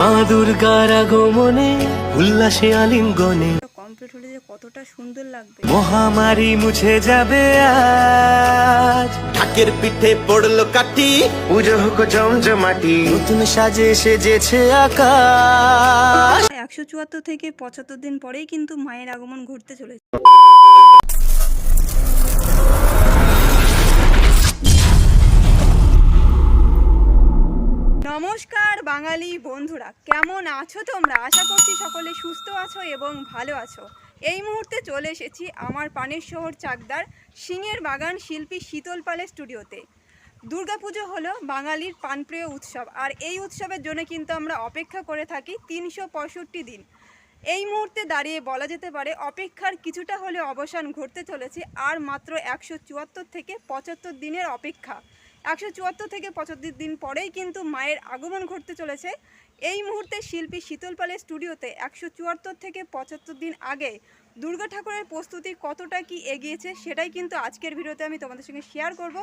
মা দুর্গার আগমনে উল্লাসে আলিঙ্গনে কমপ্লিট হলে যে কতটা সুন্দর লাগবে। মহামারী মুছে যাবে আজ। ঢাকের পিঠে পড়লো কাঠি, পুজো হোক জমজমাটি, নতুন সাজে সেজেছে আকাশ। 174 থেকে 75 দিন পরেই কিন্তু মায়ের আগমন ঘটতে চলেছে। নমস্কার বাঙালি বন্ধুরা, কেমন আছো তোমরা? আশা করছি সকলে সুস্থ আছো এবং ভালো আছো। এই মুহূর্তে চলে এসেছি আমার পানের শহর চাকদার সিংহের বাগান শিল্পী শীতল পালের স্টুডিওতে। দুর্গাপুজো হলো বাঙালির প্রাণপ্রিয় উৎসব, আর এই উৎসবের জন্য কিন্তু আমরা অপেক্ষা করে থাকি 365 দিন। এই মুহূর্তে দাঁড়িয়ে বলা যেতে পারে অপেক্ষার কিছুটা হলেও অবসান ঘটতে চলেছে। আর মাত্র 174 থেকে 75 দিনের অপেক্ষা। 174 থেকে 75 দিন পরেই কিন্তু মায়ের আগমন ঘটতে চলেছে। এই মুহূর্তে শিল্পী শীতল পালের স্টুডিওতে 174 থেকে 75 দিন আগে দুর্গা ঠাকুরের প্রস্তুতি কতটা কি এগিয়েছে সেটাই কিন্তু আজকের ভিডিওতে আমি তোমাদের সঙ্গে শেয়ার করব।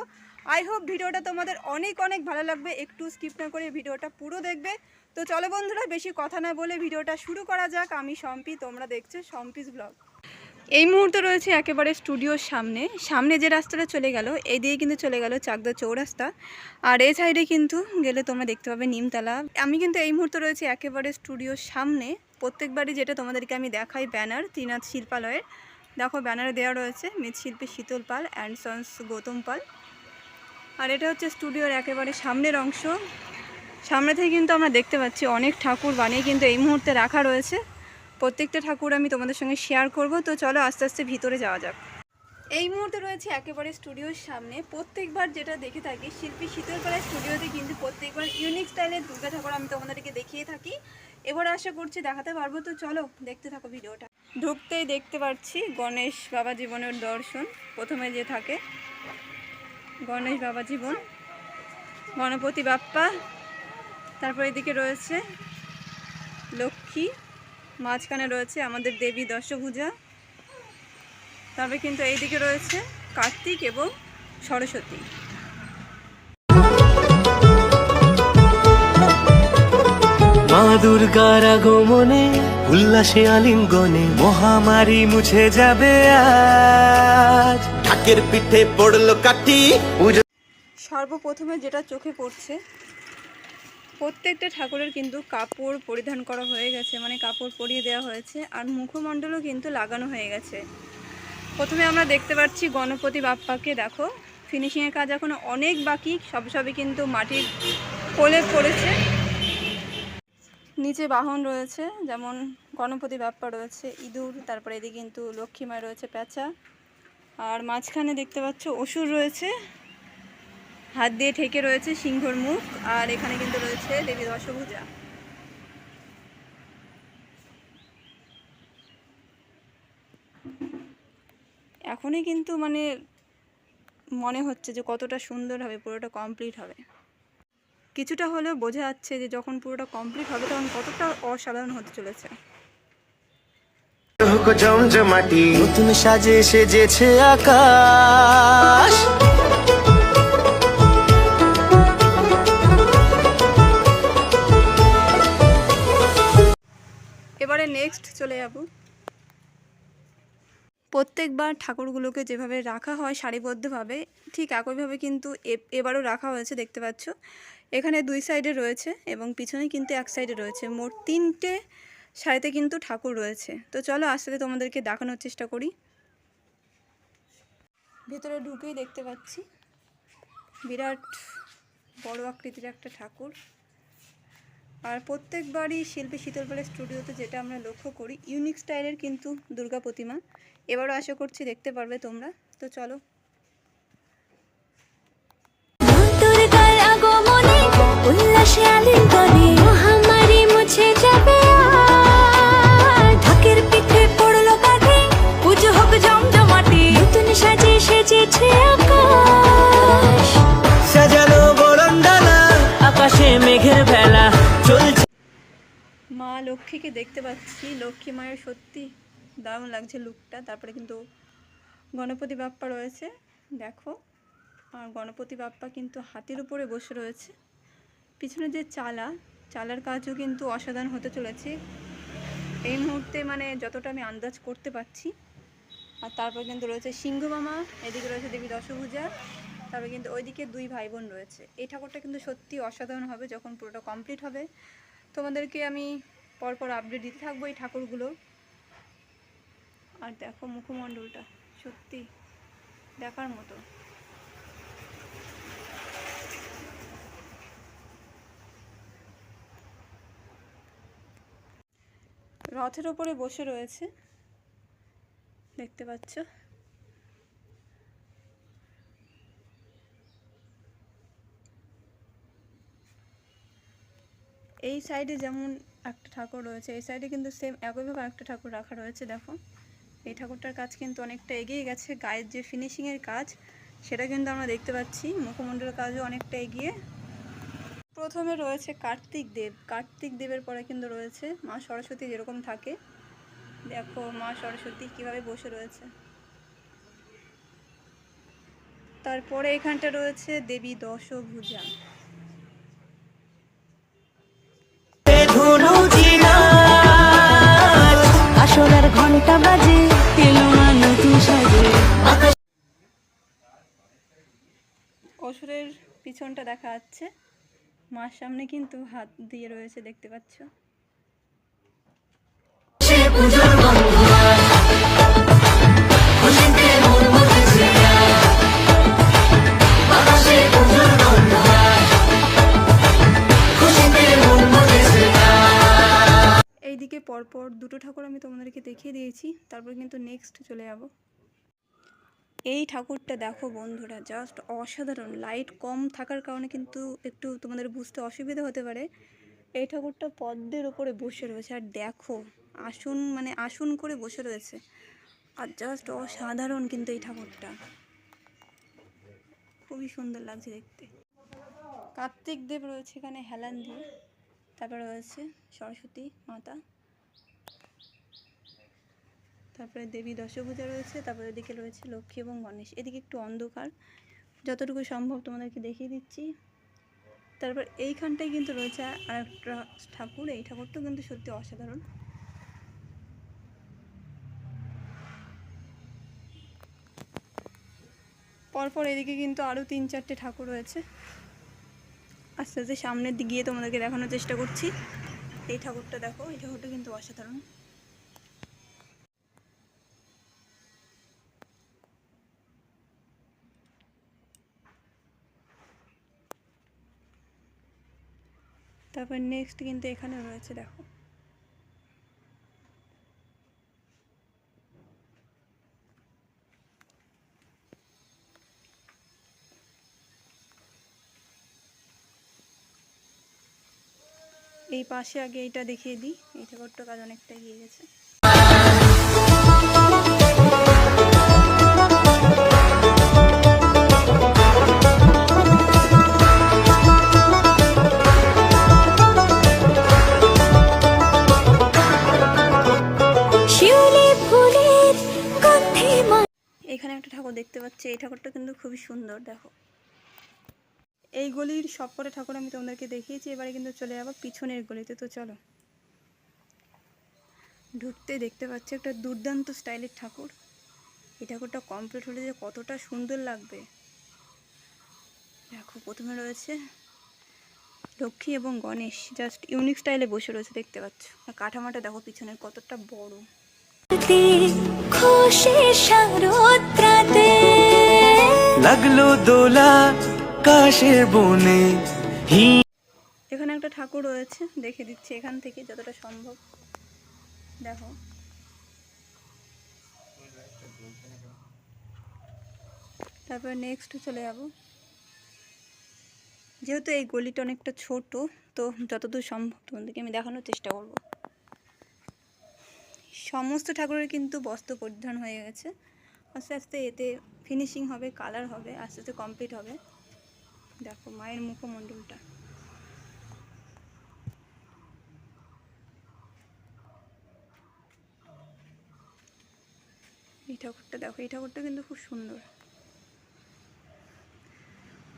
আই হোপ ভিডিওটা তোমাদের অনেক অনেক ভালো লাগবে, একটু স্কিপ না করে ভিডিওটা পুরো দেখবে। তো চলো বন্ধুরা, বেশি কথা না বলে ভিডিওটা শুরু করা যাক। আমি সম্পি, তোমরা দেখছো সম্পিস ব্লগ। এই মুহূর্তে রয়েছে একেবারে স্টুডিওর সামনে যে রাস্তাটা চলে গেল, এই দিয়ে কিন্তু চলে গেল চাকদা চৌরাস্তা। আর এই সাইডে কিন্তু গেলে তোমরা দেখতে পাবে নিমতলা। আমি কিন্তু এই মুহূর্তে রয়েছে একেবারে স্টুডিওর সামনে। প্রত্যেকবারই যেটা তোমাদেরকে আমি দেখাই ব্যানার ত্রিনাথ শিল্পালয়ের, দেখো ব্যানারে দেওয়া রয়েছে মৃৎশিল্পী শীতল পাল অ্যান্ড সন্স গৌতম পাল। আর এটা হচ্ছে স্টুডিওর একেবারে সামনের অংশ। সামনে থেকে কিন্তু আমরা দেখতে পাচ্ছি অনেক ঠাকুর বানিয়ে কিন্তু এই মুহূর্তে রাখা রয়েছে। প্রত্যেকটা ঠাকুর আমি তোমাদের সঙ্গে শেয়ার করব। তো চলো আস্তে আস্তে ভিতরে যাওয়া যাক। এই মুহূর্তে রয়েছে একেবারে স্টুডিওর সামনে। প্রত্যেকবার যেটা দেখে থাকি শিল্পী শীতল পালের স্টুডিওতে কিন্তু প্রত্যেকবার ইউনিক স্টাইলের দুর্গা ঠাকুর আমি তোমাদেরকে দেখিয়ে থাকি। এবার আশা করছি দেখাতে পারবো। তো চলো দেখতে থাকো ভিডিওটা। ঢুকতেই দেখতে পাচ্ছি গণেশ বাবা জীবনের দর্শন। প্রথমে যে থাকে গণেশ বাবা জীবন, গণপতি বাপ্পা, তারপর এদিকে রয়েছে লক্ষ্মী, মাঝখানে রয়েছে আমাদের দেবী দশভুজা, তারপরে কিন্তু এইদিকে রয়েছে কার্তিক এবং সরস্বতী। মা দুর্গার আগমনে উল্লাসে আলিঙ্গনে মহামারী মুছে যাবে আজ। ঢাকের পিঠে পড়লো কাঠি, পুজো। সর্বপ্রথমে যেটা চোখে পড়ছে, প্রত্যেকটা ঠাকুরের কিন্তু কাপড় পরিধান করা হয়ে গেছে, মানে কাপড় পরিয়ে দেওয়া হয়েছে। আর মুখমণ্ডলও কিন্তু লাগানো হয়ে গেছে। প্রথমে আমরা দেখতে পাচ্ছি গণপতি বাপ্পাকে, দেখো ফিনিশিংয়ের কাজ এখনো অনেক বাকি, সবই কিন্তু মাটির কোলে পড়েছে। নিচে বাহন রয়েছে, যেমন গণপতি বাপ্পা রয়েছে ইঁদুর, তারপরে এদিকে কিন্তু লক্ষ্মীমায় রয়েছে প্যাঁচা, আর মাঝখানে দেখতে পাচ্ছ অসুর রয়েছে, হাত দিয়ে ঠেকে রয়েছে সিংহর মুখ। আর এখানে কিন্তু রয়েছে দেবী দশভুজা। এখনই কিন্তু মানে মনে হচ্ছে যে কতটা সুন্দর হবে, পুরোটা কমপ্লিট হবে। কিছুটা হলেও বোঝা যাচ্ছে যে যখন পুরোটা কমপ্লিট হবে তখন কতটা অসাধারণ হতে চলেছে। হোক জমজমাটি, নতুন সাজে সেজেছে আকাশ। এবারে নেক্সট চলে যাব। প্রত্যেকবার ঠাকুরগুলোকে যেভাবে রাখা হয় সারিবদ্ধভাবে, ঠিক একইভাবে কিন্তু এবারও রাখা হয়েছে। দেখতে পাচ্ছ এখানে দুই সাইডে রয়েছে এবং পিছনে কিন্তু এক সাইডে রয়েছে। মোট 3টে সারিতে কিন্তু ঠাকুর রয়েছে। তো চলো আস্তে আস্তে তোমাদেরকে দেখানোর চেষ্টা করি। ভেতরে ঢুকেই দেখতে পাচ্ছি বিরাট বড় আকৃতির একটা ঠাকুর। আর প্রত্যেকবারই শিল্পী শীতল পালের স্টুডিওতে যেটা আমরা লক্ষ্য করি, ইউনিক স্টাইলের কিন্তু দুর্গা প্রতিমা। এবারও আশা করছি দেখতে পারবে তোমরা। তো চলো। সাজানো বরণডালা, আকাশে মেঘের ভেলা চলছে। মা লক্ষ্মীকে দেখতে পাচ্ছি, লক্ষ্মী মায়ের সত্যি দারুণ লাগছে লুকটা। তারপরে কিন্তু গণপতি বাপ্পা রয়েছে, দেখো। আর গণপতি বাপ্পা কিন্তু হাতির উপরে বসে রয়েছে। পিছনে যে চালা, চালার কাজও কিন্তু অসাধারণ হতে চলেছে এই মুহূর্তে, মানে যতটা আমি আন্দাজ করতে পারছি। আর তারপর কিন্তু রয়েছে সিংহ মামা, এদিকে রয়েছে দেবী দশভূজা, তারপরে কিন্তু ওইদিকে দুই ভাই বোন রয়েছে। এই ঠাকুরটা কিন্তু সত্যি অসাধারণ হবে যখন পুরোটা কমপ্লিট হবে। তোমাদেরকে আমি পরপর আপডেট দিতে থাকবো এই ঠাকুরগুলো। আর দেখো মুখমণ্ডলটা সত্যি দেখার মতো। রথের ওপরে বসে রয়েছে, দেখতে পাচ্ছ। এই সাইডে যেমন একটা ঠাকুর রয়েছে, এই সাইডে কিন্তু সেম একইভাবে একটা ঠাকুর রাখা রয়েছে। দেখো এই ঠাকুরটার কাজ কিন্তু অনেকটা এগিয়ে গেছে, গায়ের যে ফিনিশিংয়ের কাজ সেটা কিন্তু আমরা দেখতে পাচ্ছি। মুখমণ্ডলের কাজও অনেকটা এগিয়ে। প্রথমে রয়েছে কার্তিক দেব, কার্তিক দেবের পরে কিন্তু রয়েছে মা সরস্বতী, যেরকম থাকে। দেখো মা সরস্বতী কিভাবে বসে রয়েছে। তারপরে এখানটা রয়েছে দেবী দশভূজা। আসলার ঘন্টা বাজে, এলো মা নতুন সাজে। অসুরের পিছনটা দেখা যাচ্ছে, মার সামনে কিন্তু হাত দিয়ে রয়েছে, দেখতে পাচ্ছ। এইদিকে পরপর দুটো ঠাকুর আমি তোমাদেরকে দেখিয়ে দিয়েছি, তারপর কিন্তু নেক্সট চলে যাব। এই ঠাকুরটা দেখো বন্ধুরা, জাস্ট অসাধারণ। লাইট কম থাকার কারণে কিন্তু একটু তোমাদের বুঝতে অসুবিধা হতে পারে। এই ঠাকুরটা পদ্মের ওপরে বসে রয়েছে, আর দেখো আসন, মানে আসন করে বসে রয়েছে, আর জাস্ট অসাধারণ কিন্তু এই ঠাকুরটা, খুবই সুন্দর লাগছে দেখতে। কার্তিক দেব রয়েছে এখানে হেলান দিয়ে, তারপরে রয়েছে সরস্বতী মাতা, তারপরে দেবী দশভূজা রয়েছে, তারপরে এদিকে রয়েছে লক্ষ্মী এবং গণেশ। এদিকে একটু অন্ধকার, যতটুকু সম্ভব তোমাদেরকে দেখিয়ে দিচ্ছি। তারপর এইখানটায় কিন্তু রয়েছে আরেকটা ঠাকুর, এই ঠাকুরটাও কিন্তু সত্যি অসাধারণ। পরপর এদিকে কিন্তু আরও 3-4টে ঠাকুর রয়েছে। আস্তে আস্তে সামনের দিকে গিয়ে তোমাদেরকে দেখানোর চেষ্টা করছি। এই ঠাকুরটা দেখো, এই ঠাকুরটা কিন্তু অসাধারণ। তারপর নেক্সট কিন্তু এখানে রয়েছে, দেখো এই পাশে আগে এইটা দেখিয়ে দিই। এই ঠাকুরটার কাজ অনেকটা এগিয়ে গেছে। এখানে একটা ঠাকুর দেখতে পাচ্ছি, এই ঠাকুরটা কিন্তু খুবই সুন্দর। দেখো এই গলির সবকটা ঠাকুর আমি তোমাদেরকে দেখিয়েছি, এবারে কিন্তু চলে যাবো পিছনের গলিতে। তো চলো, ঢুকতে দেখতে পাচ্ছি একটা দুর্দান্ত স্টাইলের ঠাকুর। এই ঠাকুরটা কমপ্লিট হলে যে কতটা সুন্দর লাগবে। দেখো প্রথমে রয়েছে লক্ষ্মী এবং গণেশ, জাস্ট ইউনিক স্টাইলে বসে রয়েছে, দেখতে পাচ্ছ। আর কাঠামোটা দেখো পিছনের কতটা বড়। লাগলো দোলা কাশের বনে। এখানে একটা ঠাকুর রয়েছে, দেখে দিচ্ছি এখান থেকে যতটা সম্ভব। দেখো তারপর নেক্সট চলে যাব। যেহেতু এই গলিটা অনেকটা ছোট, তো যতদূর সম্ভব তোমাদেরকে আমি দেখানোর চেষ্টা করব। সমস্ত ঠাকুরের কিন্তু বস্ত্র পরিধান হয়ে গেছে, আস্তে আস্তে এতে ফিনিশিং হবে, কালার হবে, আস্তে আস্তে কমপ্লিট হবে। দেখো মায়ের মুখমণ্ডলটা, এই ঠাকুরটা দেখো, এই ঠাকুরটা কিন্তু খুব সুন্দর।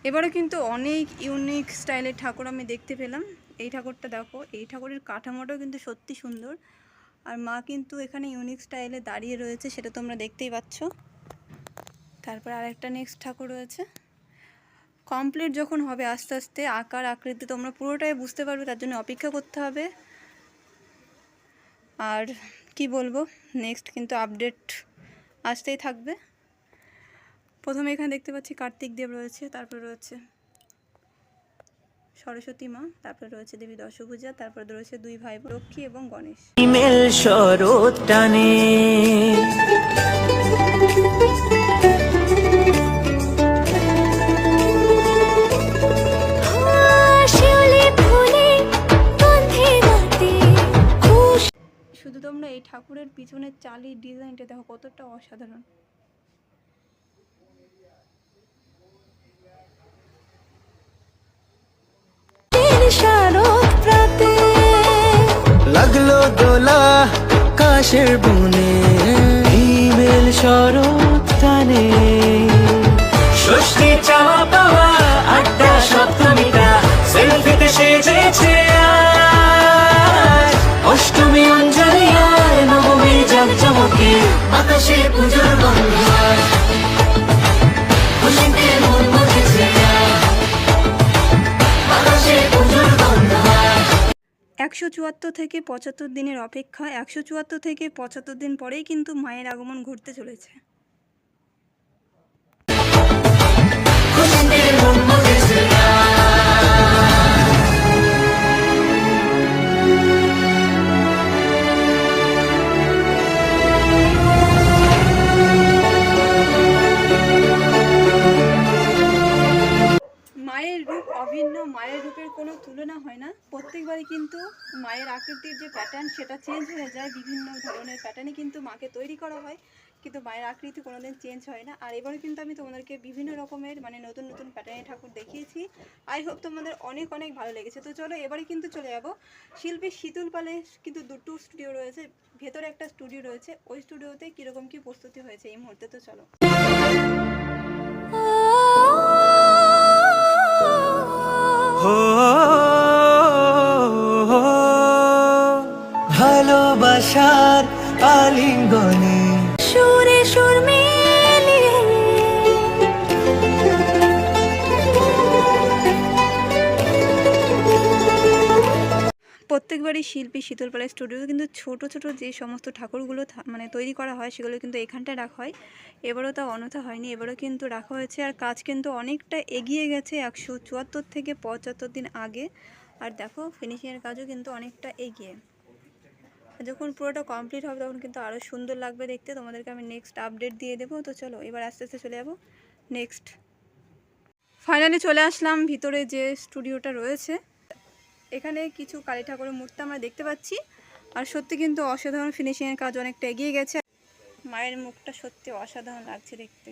এবারে কিন্তু অনেক ইউনিক স্টাইলের ঠাকুর আমি দেখতে পেলাম। এই ঠাকুরটা দেখো, এই ঠাকুরের কাঠামোটাও কিন্তু সত্যি সুন্দর। আর মা কিন্তু এখানে ইউনিক স্টাইলে দাঁড়িয়ে রয়েছে, সেটা তোমরা দেখতেই পাচ্ছ। তারপর আরেকটা নেক্সট ঠাকুর রয়েছে। কমপ্লিট যখন হবে আস্তে আস্তে আকার আকৃতি তোমরা পুরোটাই বুঝতে পারবে, তার জন্য অপেক্ষা করতে হবে। আর কি বলবো, নেক্সট কিন্তু আপডেট আসতেই থাকবে। প্রথমে এখানে দেখতে পাচ্ছি কার্তিক দেব রয়েছে, তারপরে রয়েছে সরস্বতী মা, তারপরে রয়েছে দেবী দশভূজা, তারপরে রয়েছে দুই ভাই লক্ষ্মী এবং গণেশ। মেল শরৎ টানে শুধু তোমরা এই ঠাকুরের পিছনের চালির ডিজাইনটা দেখো কতটা অসাধারণ। লাগলো দোলা কাশের বনে হিমেল শরৎ টানে ষষ্ঠী চাওয়া পাওয়া আড্ডা সপ্তমীটা সেলফিতে সেজেছে আজ। অষ্টমী অঞ্জলি আর নবমী জাঁকজমকে আকাশে পুজোর গন্ধ আজ। খুশিতে মন মজেছে আকাশে পুজোর গন্ধ আজ। 174 থেকে 75 দিনের অপেক্ষা, 174 থেকে 75 দিন পরেই কিন্তু মায়ের আগমন ঘটতে চলেছে। মায়ের রূপ অভিন্ন, মায়ের রূপের কোনো তুলনা হয় না। প্রত্যেকবারই কিন্তু মায়ের আকৃতির যে প্যাটার্ন সেটা চেঞ্জ হয়ে যায়, বিভিন্ন ধরনের প্যাটার্নে কিন্তু মাকে তৈরি করা হয়, কিন্তু মায়ের আকৃতি কোনোদিন চেঞ্জ হয় না। আর এবারে কিন্তু আমি তোমাদেরকে বিভিন্ন রকমের মানে নতুন নতুন প্যাটার্নের ঠাকুর দেখিয়েছি। আই হোপ তোমাদের অনেক অনেক ভালো লেগেছে। তো চলো এবারে কিন্তু চলে যাবো শিল্পী শীতল পালে। কিন্তু দুটো স্টুডিও রয়েছে, ভেতরে একটা স্টুডিও রয়েছে, ওই স্টুডিওতে কীরকম কী প্রস্তুতি হয়েছে এই মুহূর্তে। তো চলো। ভালোবাসার আলিঙ্গনে সুরে সুর মিলিয়ে প্রত্যেকবারই শিল্পী শীতল পালের স্টুডিওতে কিন্তু ছোট ছোট যে সমস্ত ঠাকুরগুলো মানে তৈরি করা হয় সেগুলো কিন্তু এখানটায় রাখা হয়। এবারও তা অন্যথা হয়নি, এবারও কিন্তু রাখা হয়েছে। আর কাজ কিন্তু অনেকটা এগিয়ে গেছে 174 থেকে 75 দিন আগে। আর দেখো ফিনিশিংয়ের কাজও কিন্তু অনেকটা এগিয়ে। যখন পুরোটা কমপ্লিট হবে তখন কিন্তু আরও সুন্দর লাগবে দেখতে। তোমাদেরকে আমি নেক্সট আপডেট দিয়ে দেবো। তো চলো এবার আস্তে আস্তে চলে যাবো নেক্সট। ফাইনালি চলে আসলাম ভিতরে যে স্টুডিওটা রয়েছে। এখানে কিছু কালী ঠাকুরের মূর্তি আমরা দেখতে পাচ্ছি। আর সত্যি কিন্তু অসাধারণ ফিনিশিংয়ের কাজ অনেকটা এগিয়ে গেছে। মায়ের মুখটা সত্যি অসাধারণ লাগছে দেখতে।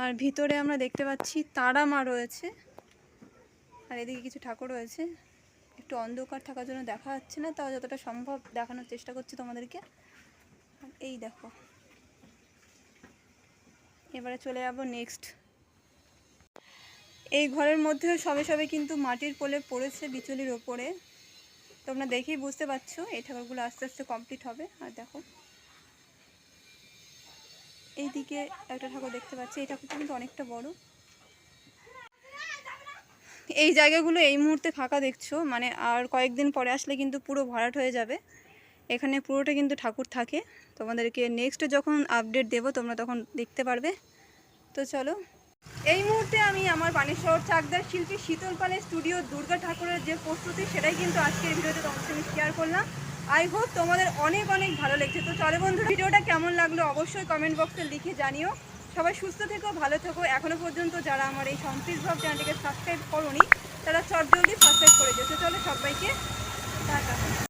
আর ভিতরে আমরা দেখতে পাচ্ছি তারা মা রয়েছে, আর এদিকে কিছু ঠাকুর রয়েছে। একটু অন্ধকার থাকার জন্য দেখা যাচ্ছে না, তাও যতটা সম্ভব দেখানোর চেষ্টা করছি তোমাদেরকে। এই দেখো, এবারে চলে যাব নেক্সট। এই ঘরের মধ্যে সবে সবে কিন্তু মাটির পোলে পড়েছে বিচুলির ওপরে। তোমরা দেখেই বুঝতে পারছো এই ঠাকুরগুলো আস্তে আস্তে কমপ্লিট হবে। আর দেখো এইদিকে একটা ঠাকুর দেখতে পাচ্ছি, এই ঠাকুরটা কিন্তু অনেকটা বড়। এই জায়গাগুলো এই মুহূর্তে ফাঁকা দেখছো, মানে আর কয়েকদিন পরে আসলে কিন্তু পুরো ভরাট হয়ে যাবে। এখানে পুরোটা কিন্তু ঠাকুর থাকে। তোমাদেরকে নেক্সট যখন আপডেট দেবো তোমরা তখন দেখতে পারবে। তো চলো, এই মুহূর্তে আমি আমার পানির শহর চাকদার শিল্পী শীতল পালের স্টুডিও দুর্গা ঠাকুরের যে প্রস্তুতি সেটাই কিন্তু আজকের ভিডিওতে তোমাদের সঙ্গে শেয়ার করলাম। আই হোপ তোমাদের অনেক অনেক ভালো লেগেছে। তো চলো বন্ধুরা, ভিডিওটা কেমন লাগলো অবশ্যই কমেন্ট বক্সে লিখে জানিও। সবাই সুস্থ থেকো, ভালো থেকো। এখনও পর্যন্ত যারা আমার এই সম্প্রীত ভাব চ্যানেলটিকে সাবস্ক্রাইব করোনি তারা চটজলদি সাবস্ক্রাইব করে দিও। তো চলো সবাইকে টাটা।